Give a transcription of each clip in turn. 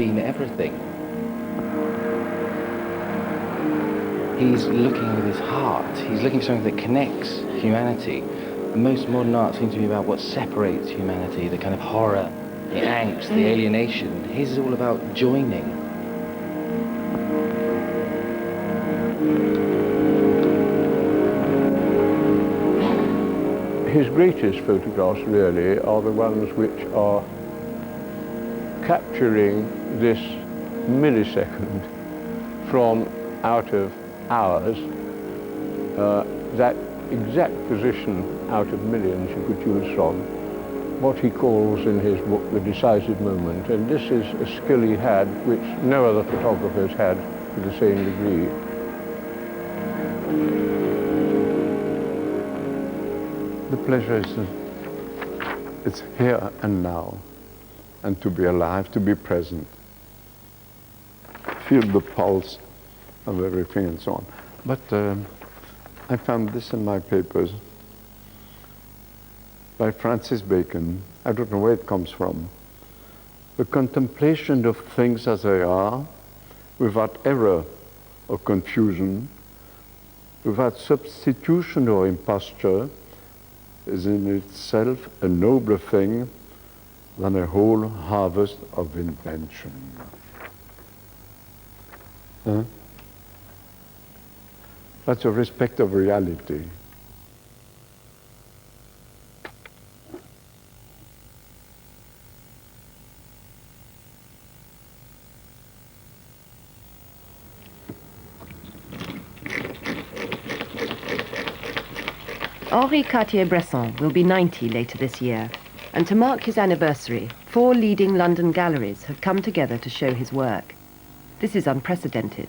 seen everything. He's looking with his heart. He's looking for something that connects humanity. And most modern art seems to be about what separates humanity, the kind of horror, the angst, the alienation. His is all about joining. His greatest photographs really are the ones which are capturing this millisecond from out of hours, that exact position out of millions you could choose from, what he calls in his book the decisive moment. And this is a skill he had which no other photographers had to the same degree. The pleasure is it's here and now, and to be alive, to be present. Feel the pulse of everything and so on. But I found this in my papers by Francis Bacon. I don't know where it comes from. The contemplation of things as they are, without error or confusion, without substitution or imposture, is in itself a nobler thing than a whole harvest of invention. Huh? That's a respect of reality. Henri Cartier-Bresson will be 90 later this year, and to mark his anniversary, 4 leading London galleries have come together to show his work. This is unprecedented,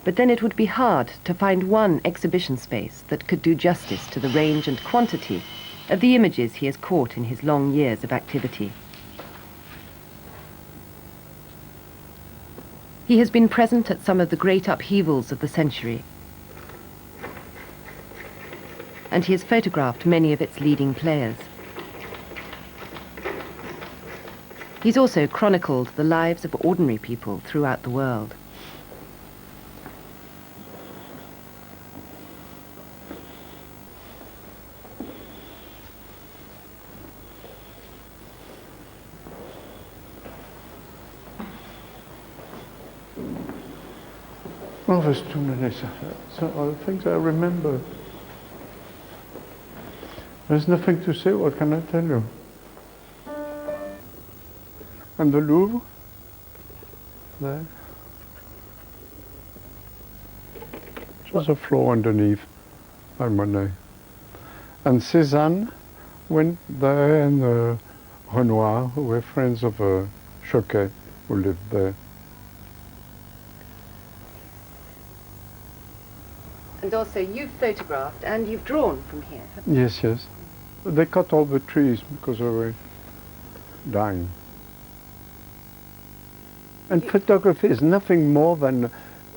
but then it would be hard to find one exhibition space that could do justice to the range and quantity of the images he has caught in his long years of activity. He has been present at some of the great upheavals of the century, and he has photographed many of its leading players. He's also chronicled the lives of ordinary people throughout the world. Oh, there's too many things I remember. There's nothing to say, what can I tell you? And the Louvre, there. Just a floor underneath by Monet. And Cézanne went there, and Renoir, who were friends of Choquet, who lived there. And also you've photographed and you've drawn from here, haven't you? Yes, yes. They cut all the trees because they were dying. And photography is nothing more than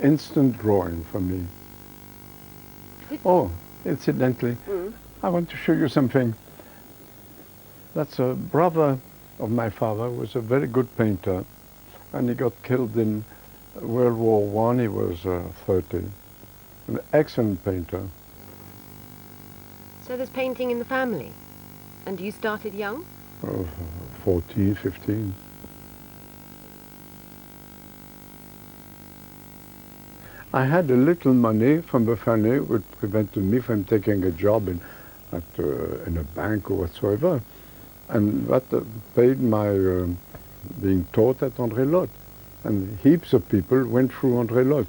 instant drawing for me. Oh, incidentally, I want to show you something. That's a brother of my father, who was a very good painter, and he got killed in World War I. He was 30. An excellent painter. So there's painting in the family. And you started young? 14, 15. I had a little money from the family which prevented me from taking a job in a bank or whatsoever. And that paid my being taught at André Lotte. And heaps of people went through André Lotte.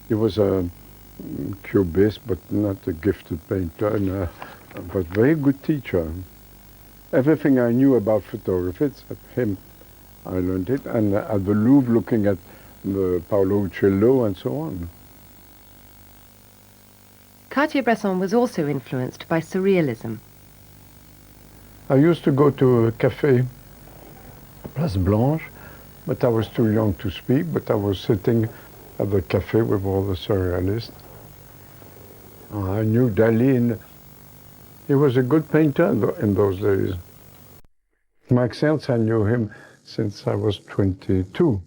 He was a cubist, but not a gifted painter, and but very good teacher. Everything I knew about photography, it's at him I learned it, and at the Louvre looking at the Paolo Uccello and so on. Cartier-Bresson was also influenced by Surrealism. I used to go to a cafe, Place Blanche, but I was too young to speak, but I was sitting at the cafe with all the surrealists. I knew Dali, and he was a good painter in those days. Mike Seltz, I knew him since I was 22.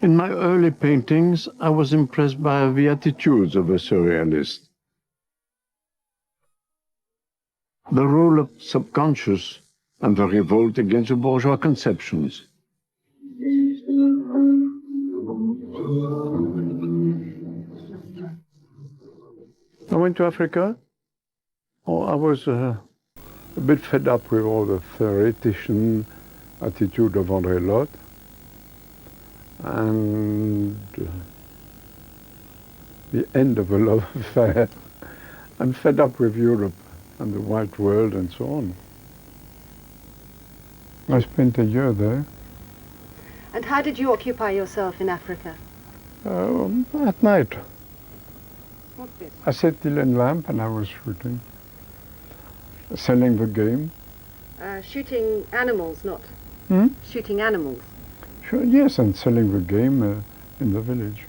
In my early paintings, I was impressed by the attitudes of a surrealist. The role of subconscious and the revolt against the bourgeois conceptions. I went to Africa. Oh, I was a bit fed up with all the theoretician attitude of André Lhote. And the end of a love affair. I'm fed up with Europe and the white world and so on. I spent a year there. And how did you occupy yourself in Africa? At night. What's this? I set the lamp and I was shooting. Selling the game. Shooting animals, not shooting animals. Sure, yes, and selling the game in the village.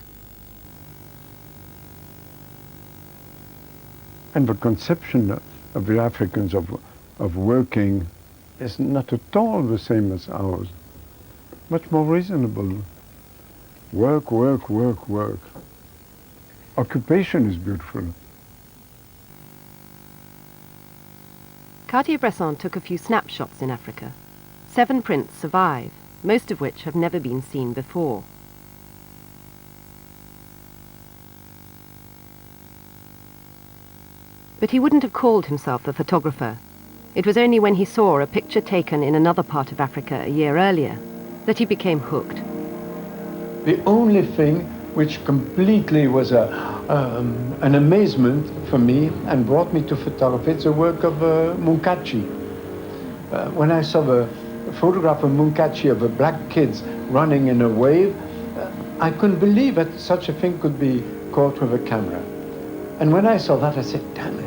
And the conception of the Africans of working is not at all the same as ours. Much more reasonable. Work, work, work, work. Occupation is beautiful. Cartier-Bresson took a few snapshots in Africa. 7 prints survive, most of which have never been seen before. But he wouldn't have called himself a photographer. It was only when he saw a picture taken in another part of Africa a year earlier that he became hooked. The only thing which completely was an amazement for me and brought me to photography is the work of Munkachi. When I saw the photograph of Munkachi of the black kids running in a wave, I couldn't believe that such a thing could be caught with a camera. And when I saw that, I said, damn it.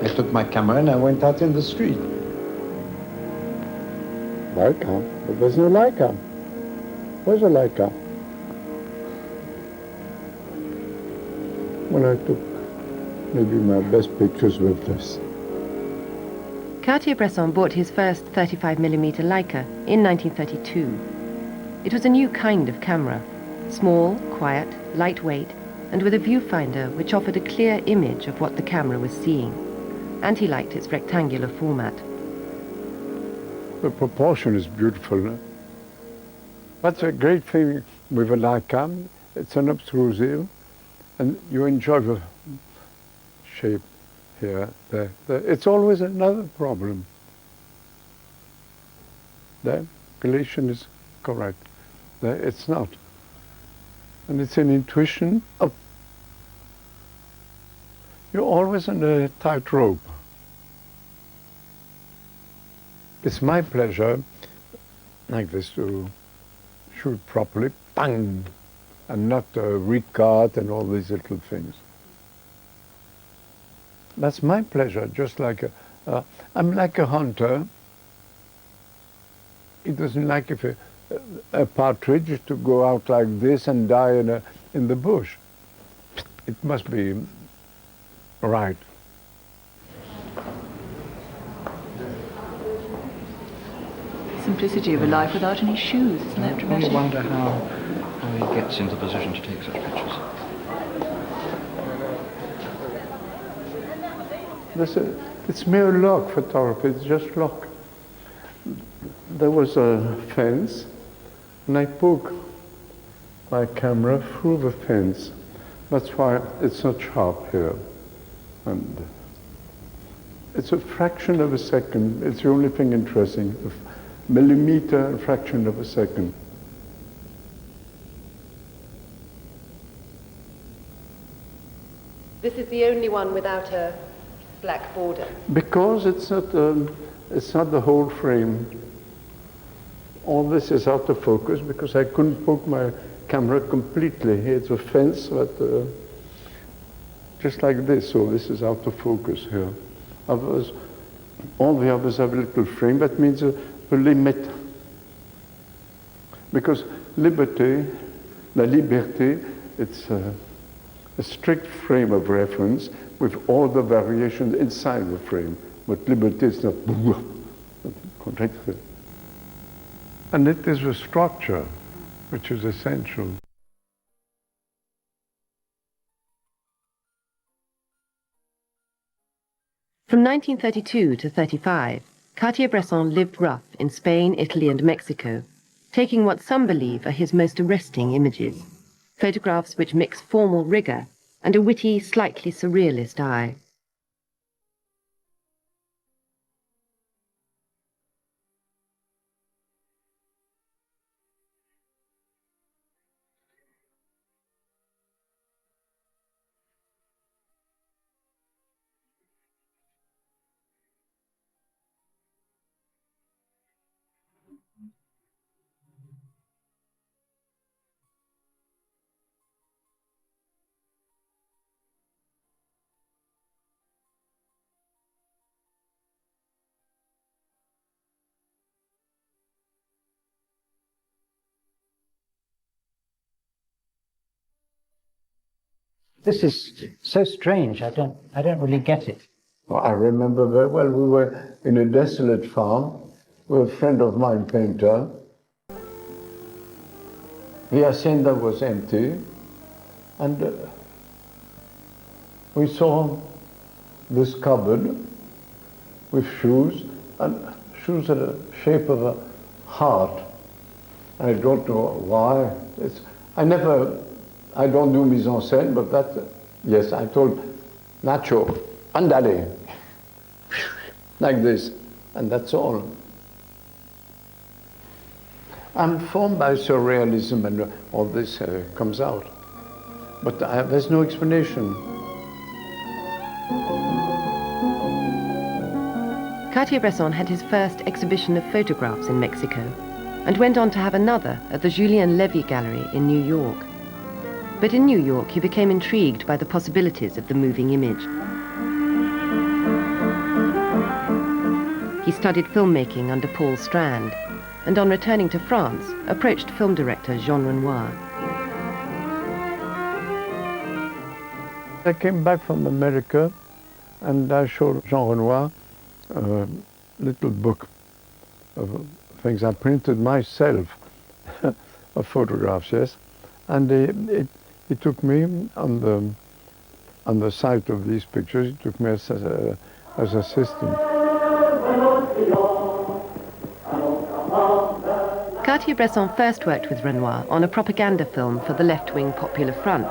I took my camera and I went out in the street. Leica? But there's no Leica. Where's a Leica? Well, I took maybe my best pictures with this. Cartier-Bresson bought his first 35mm Leica in 1932. It was a new kind of camera, small, quiet, lightweight, and with a viewfinder which offered a clear image of what the camera was seeing. And he liked its rectangular format. The proportion is beautiful. That's a great thing with a Leica. It's an obtrusive, and you enjoy the shape here, there. It's always another problem. The relation is correct. It's not. And it's an intuition of... You're always on a tightrope. It's my pleasure, like this, to shoot properly, bang, and not recut and all these little things. That's my pleasure, just like I'm like a hunter. He doesn't like if a partridge to go out like this and die in the bush. It must be right. Simplicity of a life without any shoes, isn't that dramatic? I wonder how he gets into the position to take such pictures. It's mere luck, photography, it's just luck. There was a fence, and I poked my camera through the fence. That's why it's not sharp here. And it's a fraction of a second. It's the only thing interesting. A millimeter, a fraction of a second. This is the only one without a black border. Because it's not the whole frame. All this is out of focus because I couldn't poke my camera completely. It's a fence that just like this. So this is out of focus here. Others, all the others have a little frame. That means a limit. Because liberté, la liberté, it's a strict frame of reference with all the variations inside the frame. But liberté is not contracted. And it is a structure which is essential. From 1932 to 35, Cartier-Bresson lived rough in Spain, Italy and Mexico, taking what some believe are his most arresting images, photographs which mix formal rigor and a witty, slightly surrealist eye. This is so strange. I don't really get it. Well, I remember very well. We were in a desolate farm with a friend of mine, painter. The hacienda was empty, and we saw this cupboard with shoes, and shoes had the shape of a heart. I don't know why. I don't do mise en scène, but yes, I told Nacho, andale, like this, and that's all. I'm formed by surrealism, and all this comes out. But there's no explanation. Cartier-Bresson had his first exhibition of photographs in Mexico and went on to have another at the Julien Levy Gallery in New York. But in New York, he became intrigued by the possibilities of the moving image. He studied filmmaking under Paul Strand, and on returning to France, approached film director Jean Renoir. I came back from America, and I showed Jean Renoir a little book of things I printed myself, of photographs, yes. And he took me on the site of these pictures. He took me as assistant. Cartier-Bresson first worked with Renoir on a propaganda film for the left-wing Popular Front.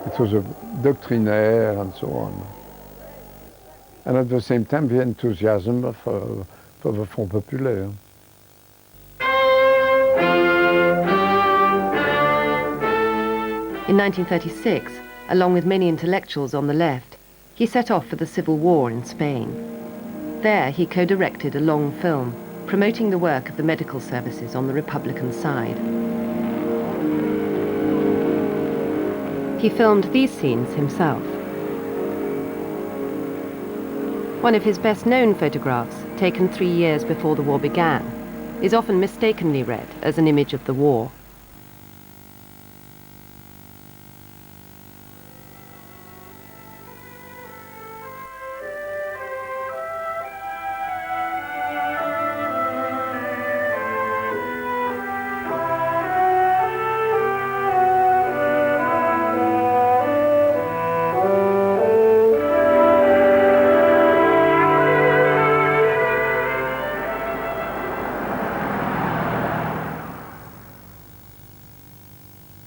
It was a doctrinaire and so on. And at the same time, the enthusiasm for the Front Populaire. In 1936, along with many intellectuals on the left, he set off for the Civil War in Spain. There he co-directed a long film promoting the work of the medical services on the Republican side. He filmed these scenes himself. One of his best-known photographs, taken 3 years before the war began, is often mistakenly read as an image of the war.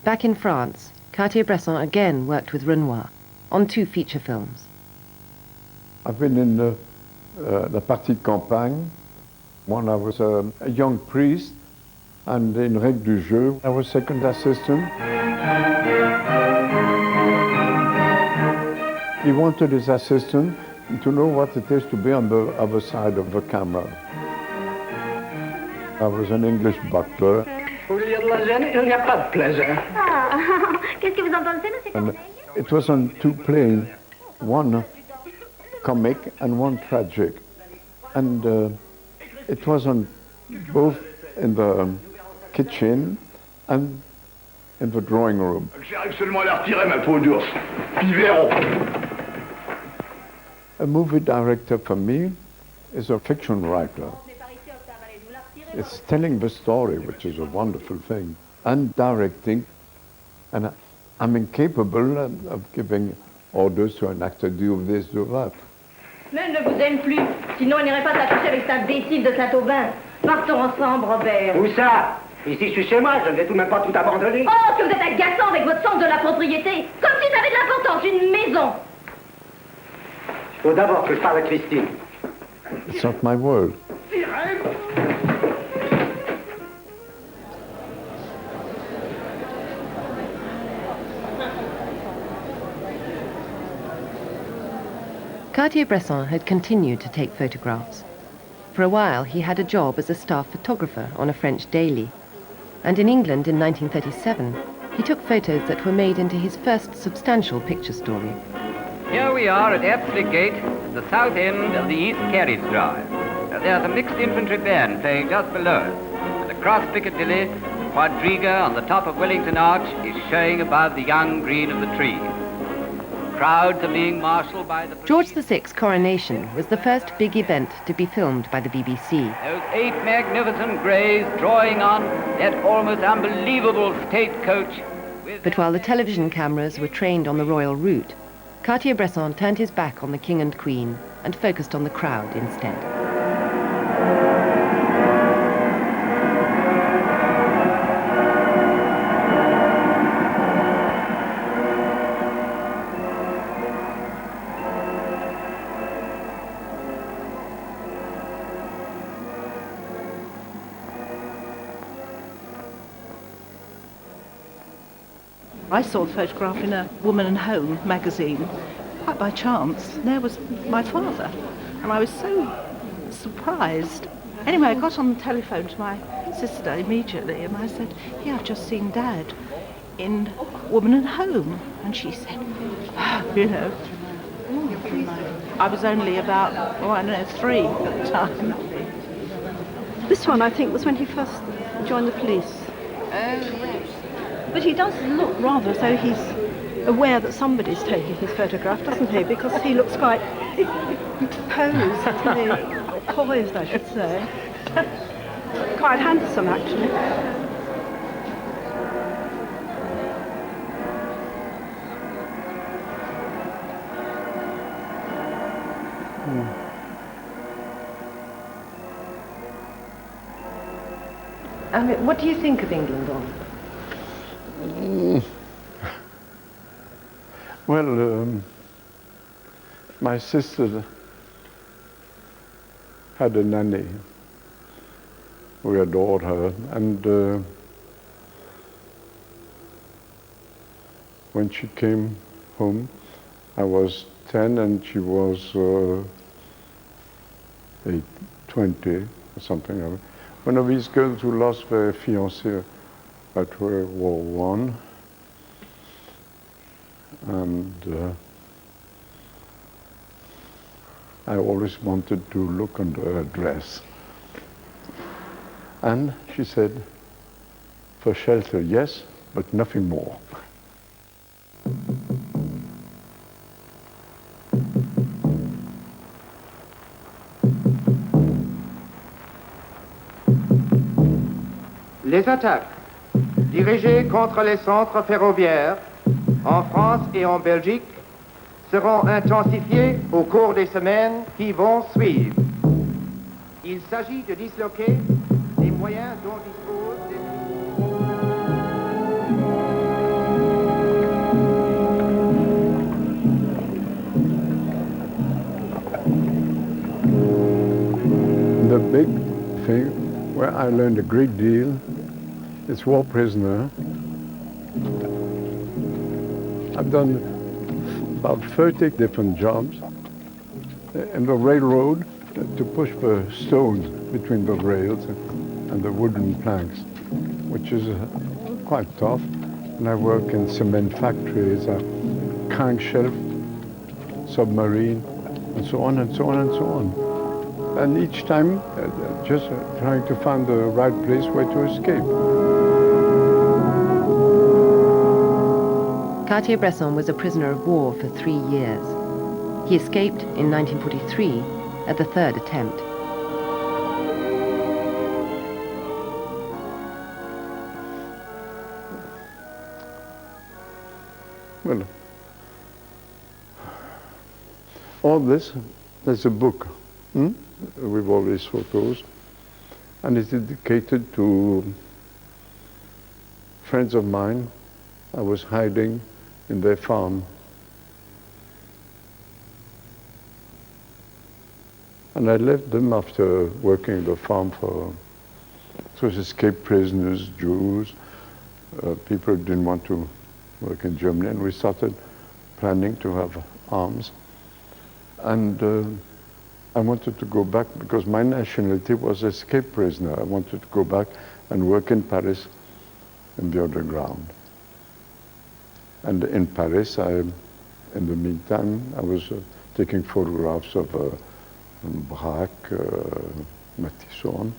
Back in France, Cartier-Bresson again worked with Renoir on 2 feature films. I've been in La Partie de Campagne. When I was a young priest, and in Règles du Jeu, I was second assistant. He wanted his assistant to know what it is to be on the other side of the camera. I was an English butler. Au lieu de la gêne, il n'y a pas de plaisir. Ah, qu'est-ce que vous en pensez, monsieur And Corneille? it was on two planes, one comic and one tragic. And it was on both in the kitchen and in the drawing room. J'arrive seulement à la retirer, ma peau d'ours. Puis verrons. A movie director for me is a fiction writer. It's telling the story, which is a wonderful thing, and directing. And I'm incapable of giving orders to an actor, do this, do that. Mais elle ne vous aime plus. Sinon, elle n'irait pas s'attacher avec cet imbécile de Saint-Aubin. Partons ensemble, Robert. Où ça? Ici, je suis chez moi, je ne vais tout de même pas tout abandonner. Oh, que vous êtes agaçant avec votre sens de la propriété. Comme si ça avait de l'importance, une maison. Il faut d'abord que je parle à Christine. It's not my world. Cartier-Bresson had continued to take photographs. For a while, he had a job as a staff photographer on a French daily. And in England in 1937, he took photos that were made into his first substantial picture story. Here we are at Epsley Gate, the south end of the East Carriage Drive. There's a mixed infantry band playing just below us. And across Piccadilly, the quadriga on the top of Wellington Arch is showing above the young green of the trees. Crowds are being marshalled by the... George VI's coronation was the first big event to be filmed by the BBC. Those 8 magnificent greys drawing on that almost unbelievable stagecoach. But while the television cameras were trained on the royal route, Cartier-Bresson turned his back on the King and Queen and focused on the crowd instead. I saw the photograph in a Woman and Home magazine, quite by chance. There was my father, and I was so surprised. Anyway, I got on the telephone to my sister immediately, and I said, "Yeah, I've just seen Dad in Woman and Home," and she said, "You know." I was only about, I don't know, 3 at the time. This one, I think, was when he first joined the police. But he does look rather as though he's aware that somebody's taking his photograph, doesn't he? Because he looks quite posed to me, or poised, I should say. Quite handsome, actually. I mean, what do you think of England, Don? Well, my sister had a nanny who adored her, and when she came home, I was 10 and she was 20 or something. One of these girls who lost their fiancé at World War I, and I always wanted to look under her dress. And she said, for shelter, yes, but nothing more. Les attaques dirigées contre les centres ferroviaires en France et en Belgique seront intensifiées au cours des semaines qui vont suivre. Il s'agit de disloquer les moyens dont disposent les... The big thing where I learned a great deal is war prisoner. I've done about 30 different jobs in the railroad to push the stones between the rails and the wooden planks. which is quite tough. And I work in cement factories, crankshaft, submarine, and so on and so on and so on. And each time, just trying to find the right place where to escape. Cartier-Bresson was a prisoner of war for 3 years. He escaped in 1943 at the third attempt. Well, all this, there's a book with all these photos, and it's dedicated to friends of mine. I was hiding in their farm. And I left them after working the farm for, it was escaped prisoners, Jews, people who didn't want to work in Germany, and we started planning to have arms. And I wanted to go back because my nationality was escape prisoner. I wanted to go back and work in Paris in the underground. And in Paris, in the meantime, I was taking photographs of Braque, Matisson.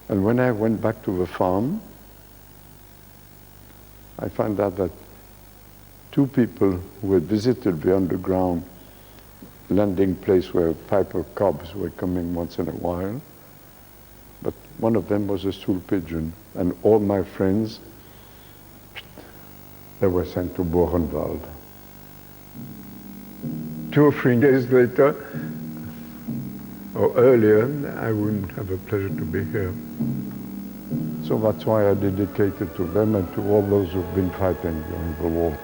And when I went back to the farm, I found out that 2 people who had visited the underground landing place where piper cubs were coming once in a while, but one of them was a stool pigeon, and all my friends, they were sent to Buchenwald. 2 or 3 days later, or earlier, I wouldn't have a pleasure to be here. So that's why I dedicate it to them and to all those who've been fighting during the war.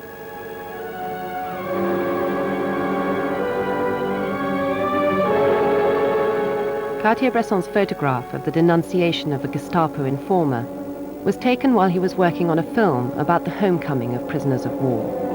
Cartier-Bresson's photograph of the denunciation of a Gestapo informer was taken while he was working on a film about the homecoming of prisoners of war.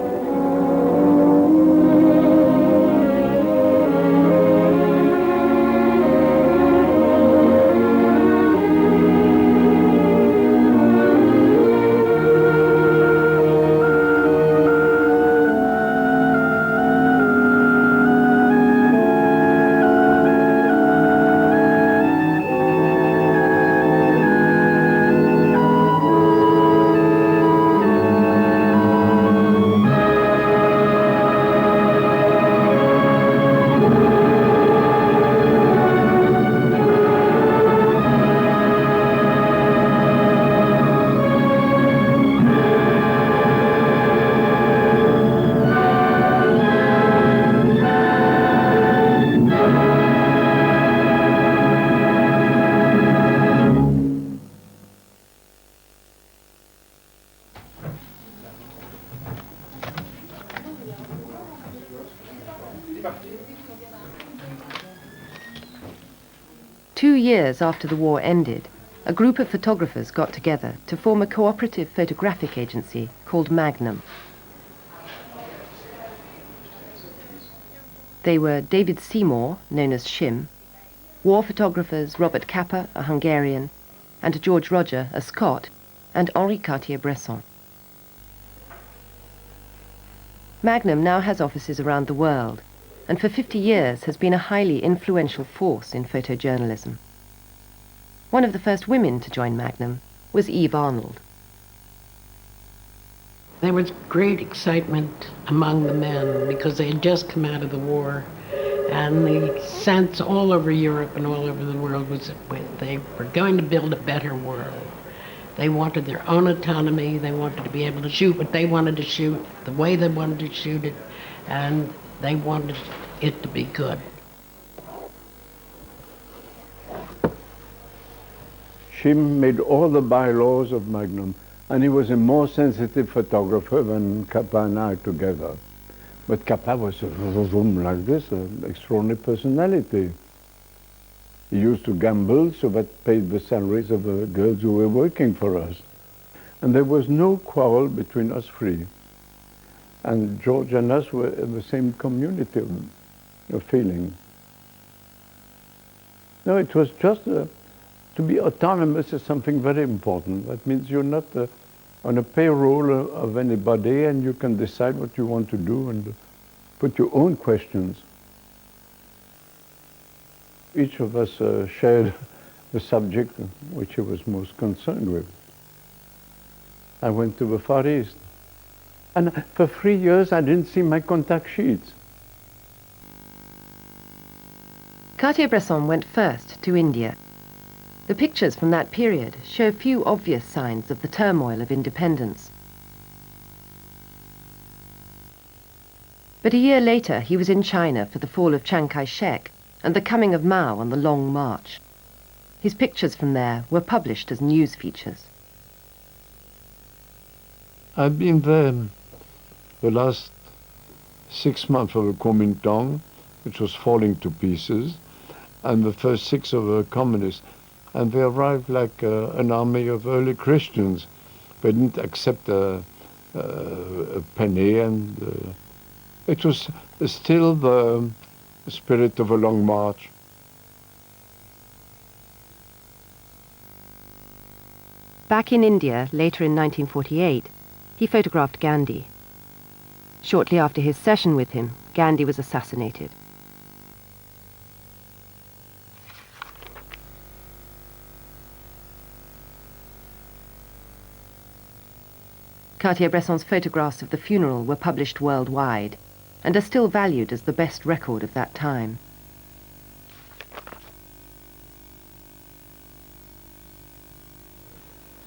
Two years after the war ended, a group of photographers got together to form a cooperative photographic agency called Magnum. They were David Seymour, known as Shim, war photographers Robert Kappa, a Hungarian, and George Roger, a Scot, and Henri Cartier-Bresson. Magnum now has offices around the world, and for 50 years has been a highly influential force in photojournalism. One of the first women to join Magnum was Eve Arnold. There was great excitement among the men because they had just come out of the war, and the sense all over Europe and all over the world was that they were going to build a better world. They wanted their own autonomy, they wanted to be able to shoot what they wanted to shoot, the way they wanted to shoot it, and they wanted it to be good. Shim made all the bylaws of Magnum, and he was a more sensitive photographer than Kappa and I together. But Kappa was a vroom like this, an extraordinary personality. He used to gamble, so that paid the salaries of the girls who were working for us. And there was no quarrel between us three. And George and us were in the same community of feeling. No, it was just To be autonomous is something very important. That means you're not on a payroll of anybody, and you can decide what you want to do and put your own questions. Each of us shared the subject which he was most concerned with. I went to the Far East. And for 3 years, I didn't see my contact sheets. Cartier-Bresson went first to India. The pictures from that period show few obvious signs of the turmoil of independence. But a year later, he was in China for the fall of Chiang Kai-shek and the coming of Mao on the Long March. His pictures from there were published as news features. I've been there the last 6 months of the Kuomintang, which was falling to pieces, and the first 6 of the communists. And they arrived like an army of early Christians. They didn't accept a penny, and it was still the spirit of a long march. Back in India, later in 1948, he photographed Gandhi. Shortly after his session with him, Gandhi was assassinated. Cartier-Bresson's photographs of the funeral were published worldwide and are still valued as the best record of that time.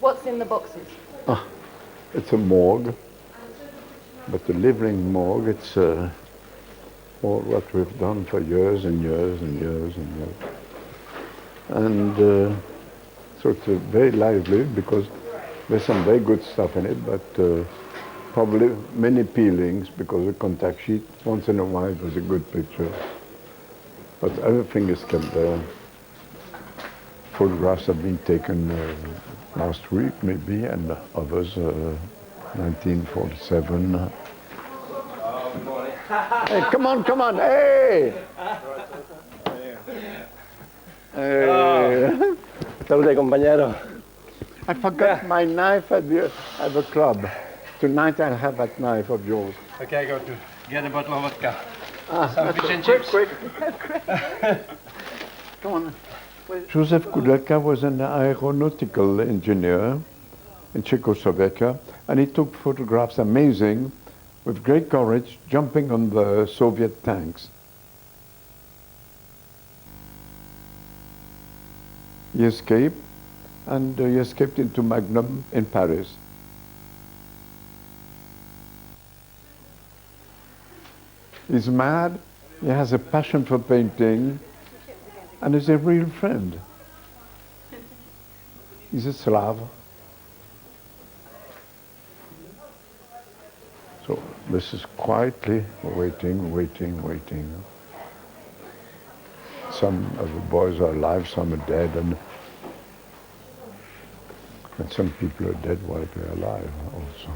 What's in the boxes? It's a morgue, but a living morgue. It's all what we've done for years and years and years and years. And so it's very lively because there's some very good stuff in it, but probably many peelings because the contact sheet, once in a while, was a good picture. But everything is kept there. Photographs have been taken last week, maybe, and others, 1947. Hey, come on, hey! Hey. Salute, compañero. I forgot my knife at the club. Tonight I'll have that knife of yours. Okay, I go to get a bottle of vodka. Some fish and chips. Quick. Come on. Joseph Kudelka was an aeronautical engineer in Czechoslovakia, and he took photographs amazing, with great courage, jumping on the Soviet tanks. He escaped, and he escaped into Magnum in Paris. He's mad, he has a passion for painting, and is a real friend. He's a Slav. So this is quietly waiting. Some of the boys are alive, some are dead, and some people are dead while they're alive also.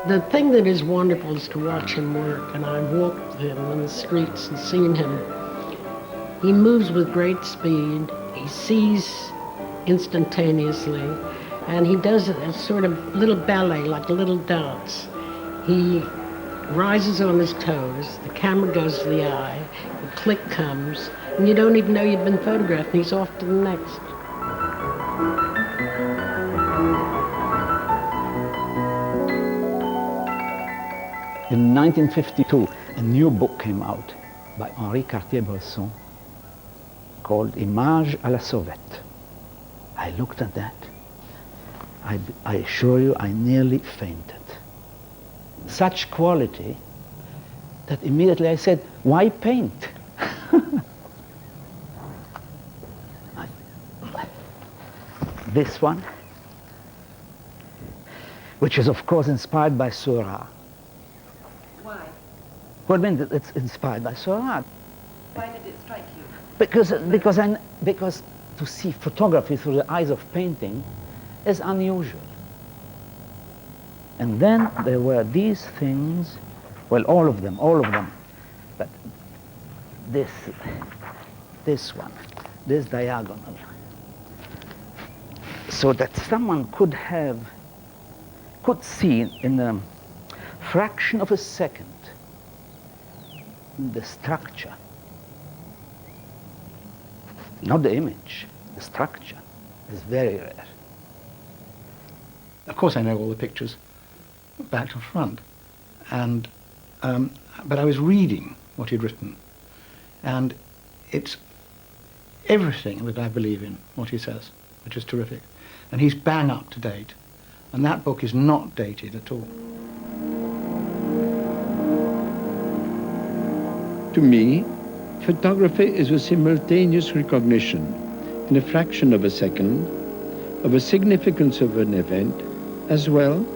The thing that is wonderful is to watch him work, and I've walked with him in the streets and seen him. He moves with great speed, he sees instantaneously, and he does a sort of little ballet, like a little dance. He rises on his toes, the camera goes to the eye, the click comes, and you don't even know you've been photographed, and he's off to the next. In 1952, a new book came out by Henri Cartier-Bresson called Images à la Sauvette. I looked at that. I assure you, I nearly fainted. Such quality that immediately I said, why paint? This one, which is of course inspired by Seurat. Why? Well, I mean, it's inspired by Seurat. Why did it strike you? Because to see photography through the eyes of painting is unusual. And then there were these things, well, all of them, but this one, this diagonal, so that someone could see in a fraction of a second the structure, not the image, the structure is very rare. Of course I know all the pictures back to front, and but I was reading what he'd written, and it's everything that I believe in what he says, which is terrific, and he's bang up to date, and that book is not dated at all. To me, photography is a simultaneous recognition in a fraction of a second of a significance of an event, as well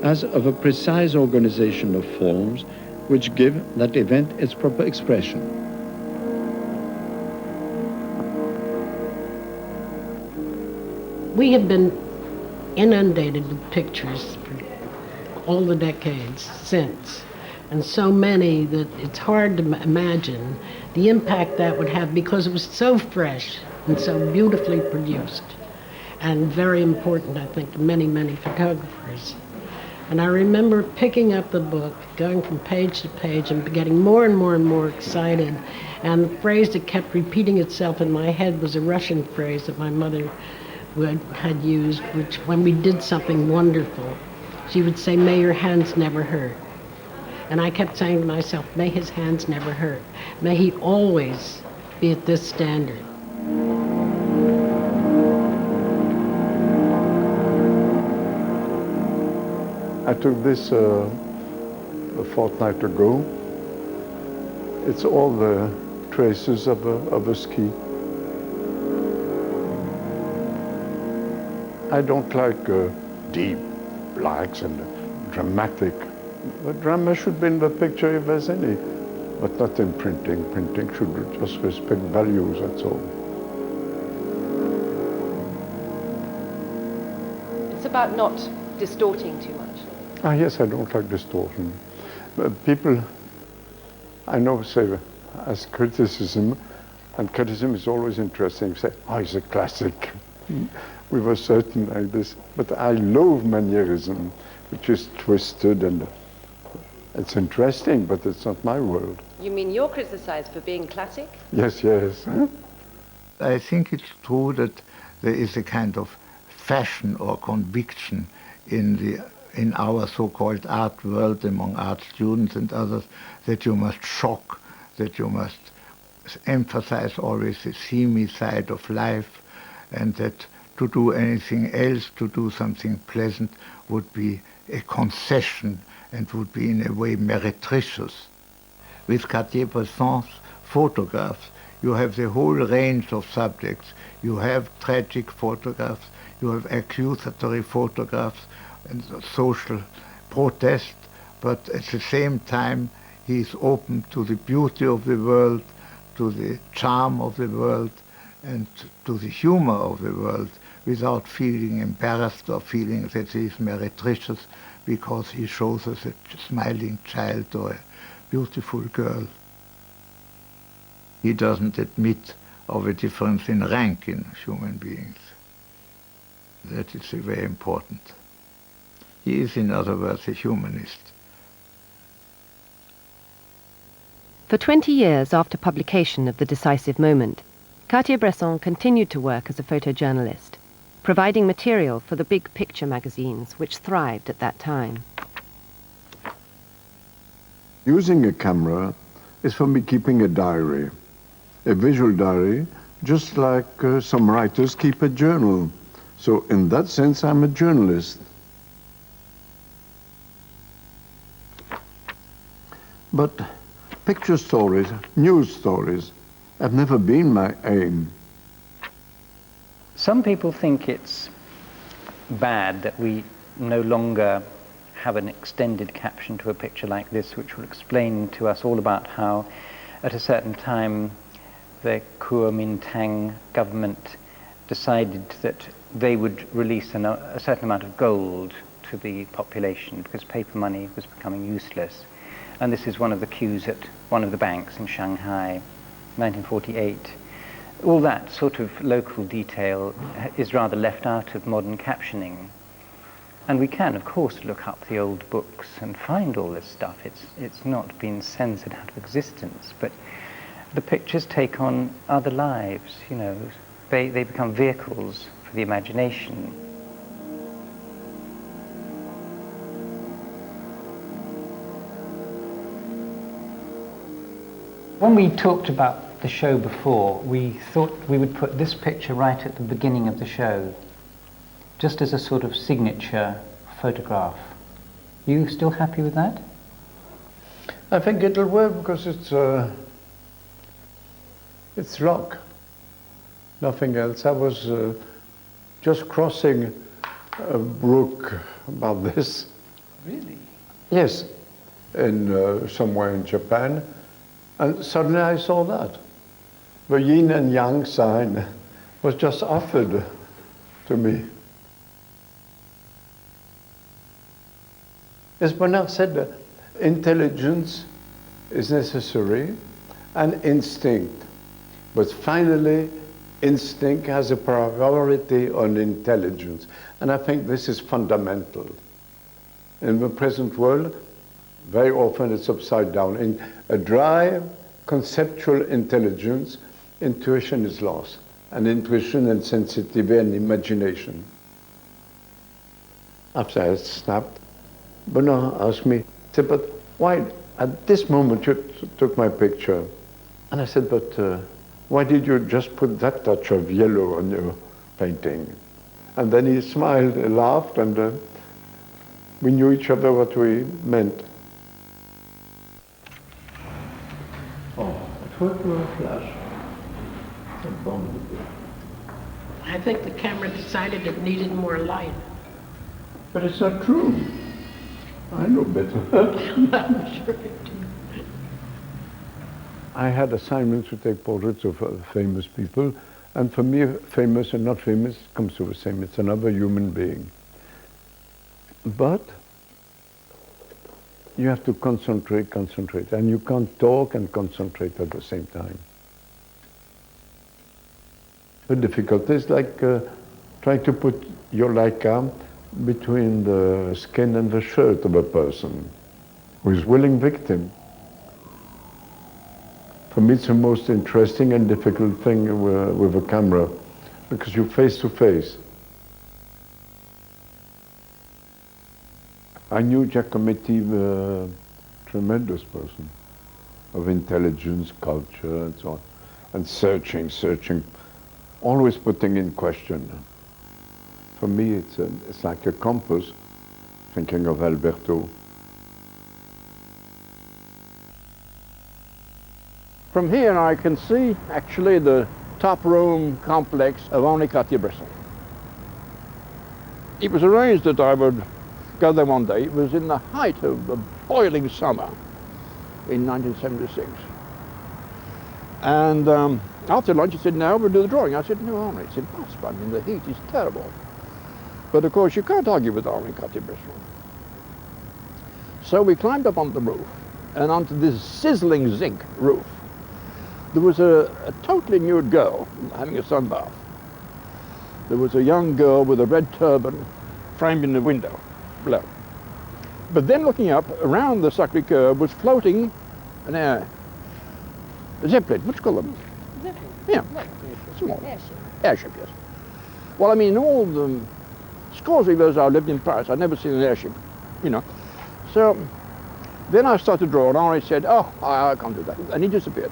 as of a precise organization of forms which give that event its proper expression. We have been inundated with pictures for all the decades since, and so many that it's hard to imagine the impact that would have, because it was so fresh and so beautifully produced, and very important, I think, to many, many photographers. And I remember picking up the book, going from page to page, and getting more and more and more excited. And the phrase that kept repeating itself in my head was a Russian phrase that my mother had used, which when we did something wonderful, she would say, "May your hands never hurt." And I kept saying to myself, may his hands never hurt. May he always be at this standard. I took this a fortnight ago. It's all the traces of a ski. I don't like deep blacks and dramatic. The drama should be in the picture if there's any, but not in printing. Printing should just respect values, that's all. It's about not distorting too much. Ah, yes, I don't like distortion. People, I know, say, as criticism, and criticism is always interesting, say, oh, it's a classic. We were certain like this. But I love manierism, which is twisted, and it's interesting, but it's not my world. You mean you're criticized for being classic? Yes, yes. I think it's true that there is a kind of fashion or conviction in our so-called art world, among art students and others, that you must shock, that you must emphasize always the seamy side of life, and that to do anything else, to do something pleasant, would be a concession and would be in a way meretricious. With Cartier-Bresson's photographs, you have the whole range of subjects. You have tragic photographs, you have accusatory photographs, and social protest, but at the same time he is open to the beauty of the world, to the charm of the world, and to the humor of the world, without feeling embarrassed or feeling that he is meretricious because he shows us a smiling child or a beautiful girl. He doesn't admit of a difference in rank in human beings. That is very important. He is, in other words, a humanist. For 20 years after publication of The Decisive Moment, Cartier-Bresson continued to work as a photojournalist, providing material for the big picture magazines which thrived at that time. Using a camera is for me keeping a diary, a visual diary, just like some writers keep a journal. So in that sense, I'm a journalist. But picture stories, news stories, Have never been my aim. Some people think it's bad that we no longer have an extended caption to a picture like this, which will explain to us all about how at a certain time the Kuomintang government decided that they would release a certain amount of gold to the population because paper money was becoming useless. And this is one of the queues at one of the banks in Shanghai, 1948. All that sort of local detail is rather left out of modern captioning. And we can, of course, look up the old books and find all this stuff. It's not been censored out of existence, but the pictures take on other lives, you know. They become vehicles for the imagination. When we talked about the show before, we thought we would put this picture right at the beginning of the show, just as a sort of signature photograph. You still happy with that? I think it'll work because it's luck, nothing else. I was just crossing a brook about this. Really? Yes, in somewhere in Japan, and suddenly I saw that. The yin and yang sign was just offered to me. As Bernard said, intelligence is necessary and instinct. But finally, instinct has a priority on intelligence. And I think this is fundamental. In the present world, very often it's upside down. In a dry, conceptual intelligence, intuition is lost. And intuition and sensitivity and imagination. After I snapped, Bernard asked me, said, but why at this moment you took my picture? And I said, but why did you just put that touch of yellow on your painting? And then he smiled, he laughed, and we knew each other what we meant. Oh, it worked with a flash. I think the camera decided it needed more light. But it's not true. I know better. I'm sure it did. I had assignments to take portraits of famous people, and for me, famous and not famous comes to the same. It's another human being. But you have to concentrate, and you can't talk and concentrate at the same time. The difficulty is like trying to put your Leica between the skin and the shirt of a person who is willing victim. For me, it's the most interesting and difficult thing with a camera, because you're face to face. I knew Giacometti, a tremendous person of intelligence, culture, and so on, and searching, always putting in question. For me, it's like a compass, thinking of Alberto. From here I can see actually the top room complex of Henri Cartier-Bresson. It was arranged that I would go there one day. It was in the height of the boiling summer in 1976. And after lunch he said, "No, we'll do the drawing." I said, "No, Henri, it's impossible. I mean, the heat is terrible." But of course you can't argue with Henri Cartier-Bresson. So we climbed up on the roof, and onto this sizzling zinc roof there was a totally nude girl having a sunbath. There was a young girl with a red turban framed in the window below. But then looking up, around the Sacré-Cœur was floating a zeppelin. What do you call them? Zeppelin? Yeah, small. Airship, yes. Well, I mean, in all the scores of years I lived in Paris, I'd never seen an airship, you know. So then I started drawing, and Henri said, "Oh, I can't do that," and he disappeared.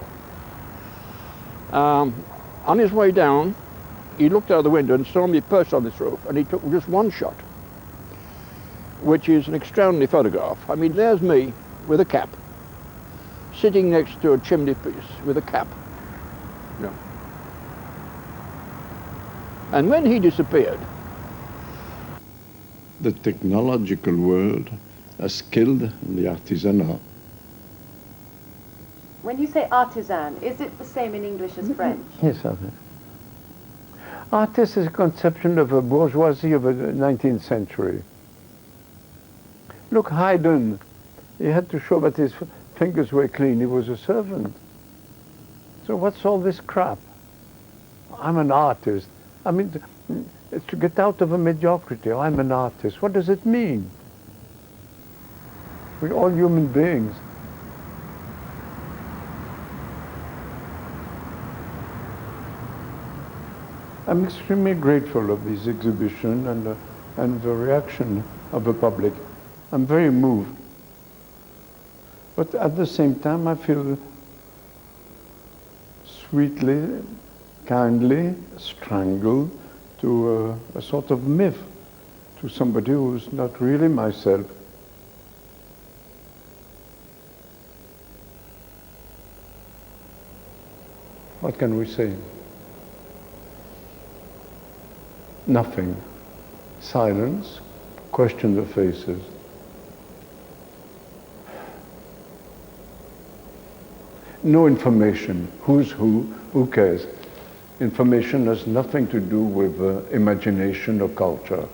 On his way down, he looked out the window and saw me perched on this roof, and he took just one shot, which is an extraordinary photograph. I mean, there's me with a cap, sitting next to a chimney piece with a cap. Yeah. And when he disappeared, the technological world has killed the artisanal. When you say artisan, is it the same in English as French? Yes, I think. Artist is a conception of a bourgeoisie of the 19th century. Look, Haydn, he had to show that his fingers were clean. He was a servant. So what's all this crap? I'm an artist. I mean, it's to get out of a mediocrity. I'm an artist. What does it mean? We're all human beings. I'm extremely grateful of this exhibition and the reaction of the public. I'm very moved. But at the same time, I feel sweetly, kindly strangled to a sort of myth, to somebody who's not really myself. What can we say? Nothing. Silence. Question the faces. No information. Who's who cares? Information has nothing to do with imagination or culture.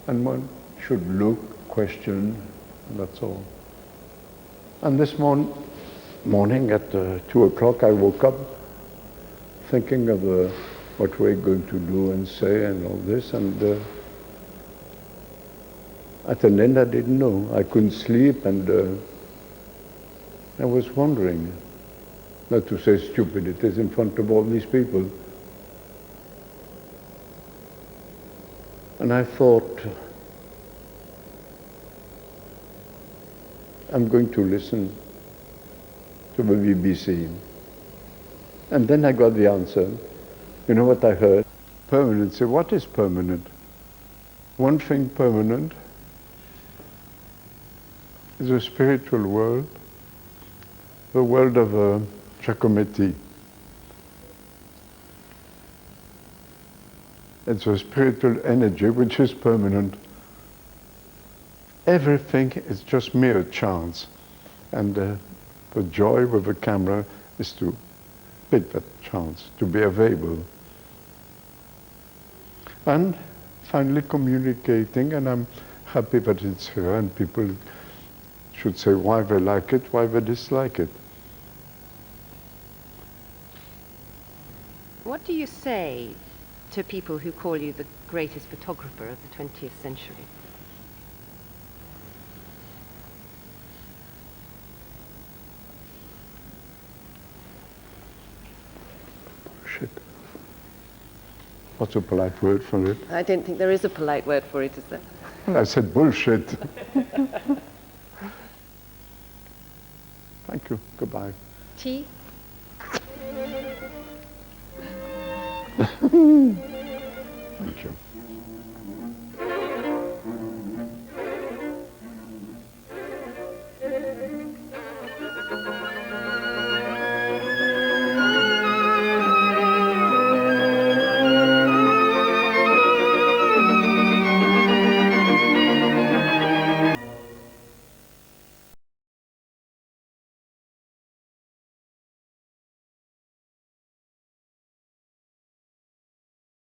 And one should look, question, and that's all. And this morning at 2 o'clock I woke up thinking of what we're going to do and say and all this, and at an end I didn't know. I couldn't sleep, and I was wondering, not to say stupidities in front of all these people. And I thought, I'm going to listen to the BBC. And then I got the answer. You know what I heard? Permanency. What is permanent? One thing permanent is a spiritual world, the world of Giacometti. It's a spiritual energy which is permanent. Everything is just mere chance. And the joy with the camera is to pick that chance, to be available. And finally communicating, and I'm happy that it's here, and people should say why they like it, why they dislike it. What do you say to people who call you the greatest photographer of the 20th century? Shit. What's a polite word for it? I don't think there is a polite word for it, is there? I said bullshit. Thank you. Goodbye. Tea? Thank you.